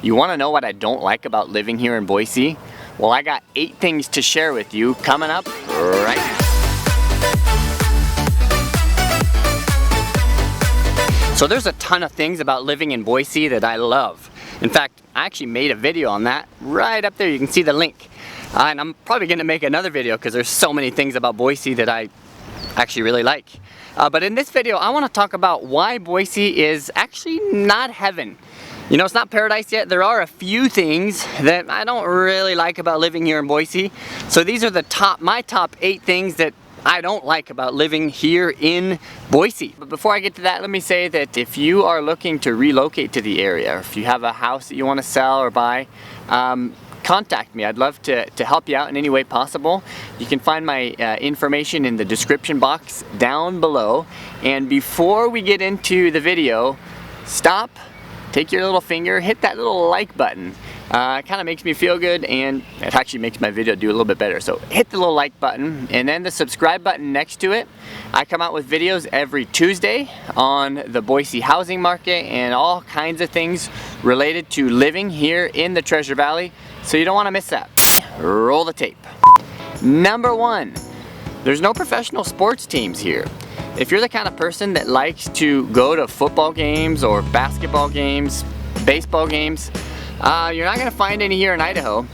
You want to know what I don't like about living here in Boise? Well, I got 8 things to share with you coming up right now. So there's a ton of things about living in Boise that I love. In fact, I actually made a video on that right up there. You can see the link. And I'm probably going to make another video because there's so many things about Boise that I actually really like. But in this video, I want to talk about why Boise is actually not heaven. You know, it's not paradise yet. There are a few things that I don't really like about living here in Boise. So these are my top 8 things that I don't like about living here in Boise. But before I get to that, let me say that if you are looking to relocate to the area, or if you have a house that you want to sell or buy, contact me. I'd love to help you out in any way possible. You can find my information in the description box down below. And before we get into the video, stop, take your little finger, hit that little like button. It kind of makes me feel good, and it actually makes my video do a little bit better. So hit the little like button and then the subscribe button next to it. I come out with videos every Tuesday on the Boise housing market and all kinds of things related to living here in the Treasure Valley. So you don't want to miss that. Roll the tape. Number 1, there's no professional sports teams here. If you're the kind of person that likes to go to football games or basketball games, baseball games, you're not going to find any here in Idaho.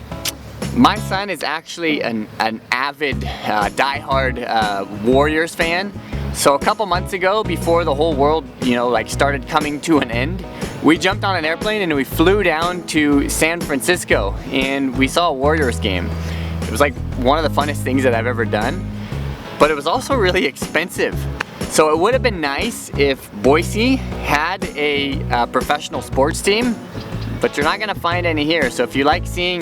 My son is actually an avid, diehard Warriors fan. So a couple months ago, before the whole world, started coming to an end, we jumped on an airplane and we flew down to San Francisco and we saw a Warriors game. It was like one of the funnest things that I've ever done, but it was also really expensive. So it would have been nice if Boise had a professional sports team, but you're not going to find any here. So if you like seeing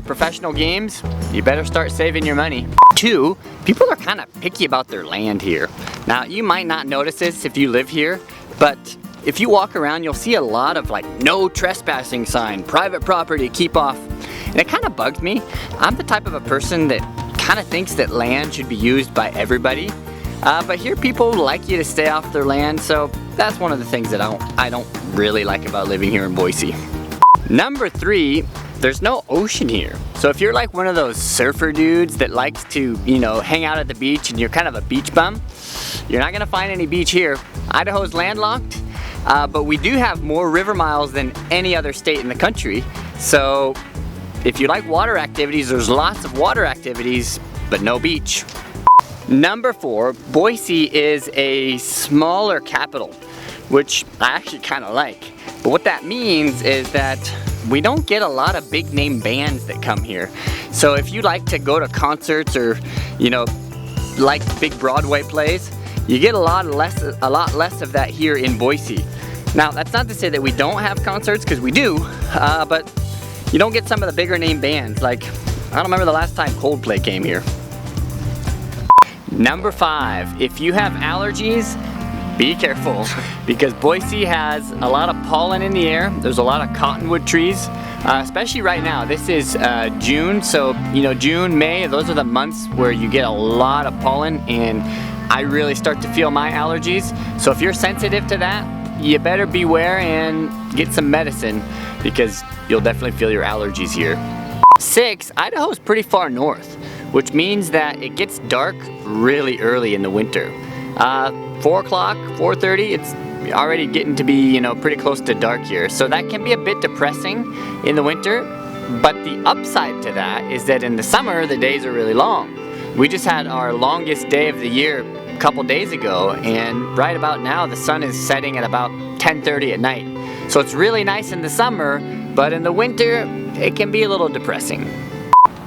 professional games, you better start saving your money. 2, people are kind of picky about their land here. Now, you might not notice this if you live here, but if you walk around, you'll see a lot of like no trespassing sign, private property, keep off. And it kind of bugs me. I'm the type of a person that kind of thinks that land should be used by everybody. But here people like you to stay off their land, so that's one of the things that I don't really like about living here in Boise. Number 3, there's no ocean here. So if you're like one of those surfer dudes that likes to, hang out at the beach and you're kind of a beach bum, you're not gonna find any beach here. Idaho's landlocked, but we do have more river miles than any other state in the country. So if you like water activities, there's lots of water activities, but no beach. Number 4, Boise is a smaller capital, which I actually kind of like. But what that means is that we don't get a lot of big name bands that come here. So if you like to go to concerts or, like big Broadway plays, you get a lot less of that here in Boise. Now, that's not to say that we don't have concerts, because we do, but you don't get some of the bigger name bands. Like, I don't remember the last time Coldplay came here. Number 5, if you have allergies, be careful, because Boise has a lot of pollen in the air. There's a lot of cottonwood trees, especially right now. This is June, so June, May, those are the months where you get a lot of pollen, and I really start to feel my allergies. So if you're sensitive to that, you better beware and get some medicine, because you'll definitely feel your allergies here. 6, Idaho's pretty far north, which means that it gets dark really early in the winter. 4 o'clock, 4:30, it's already getting to be, pretty close to dark here. So that can be a bit depressing in the winter, but the upside to that is that in the summer, the days are really long. We just had our longest day of the year a couple days ago, and right about now, the sun is setting at about 10:30 at night. So it's really nice in the summer, but in the winter, it can be a little depressing.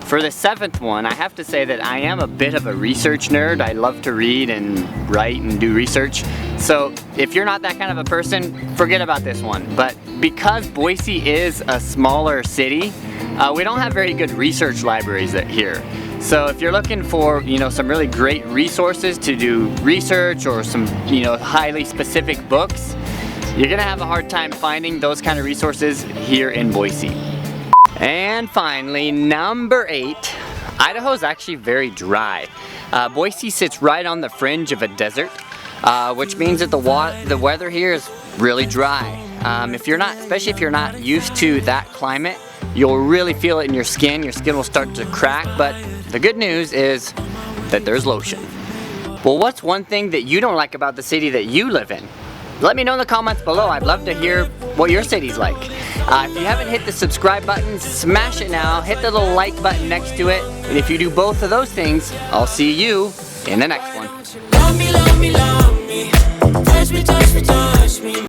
For the 7th one, I have to say that I am a bit of a research nerd. I love to read and write and do research. So if you're not that kind of a person, forget about this one. But because Boise is a smaller city, we don't have very good research libraries here. So if you're looking for, some really great resources to do research, or some, highly specific books, you're gonna have a hard time finding those kind of resources here in Boise. And finally, number 8, Idaho's actually very dry. Boise sits right on the fringe of a desert, which means that the weather here is really dry. If you're not, especially if you're not used to that climate, you'll really feel it in your skin. Your skin will start to crack, but the good news is that there's lotion. Well, what's one thing that you don't like about the city that you live in? Let me know in the comments below. I'd love to hear what your city's like. If you haven't hit the subscribe button, smash it now. Hit the little like button next to it. And if you do both of those things, I'll see you in the next one.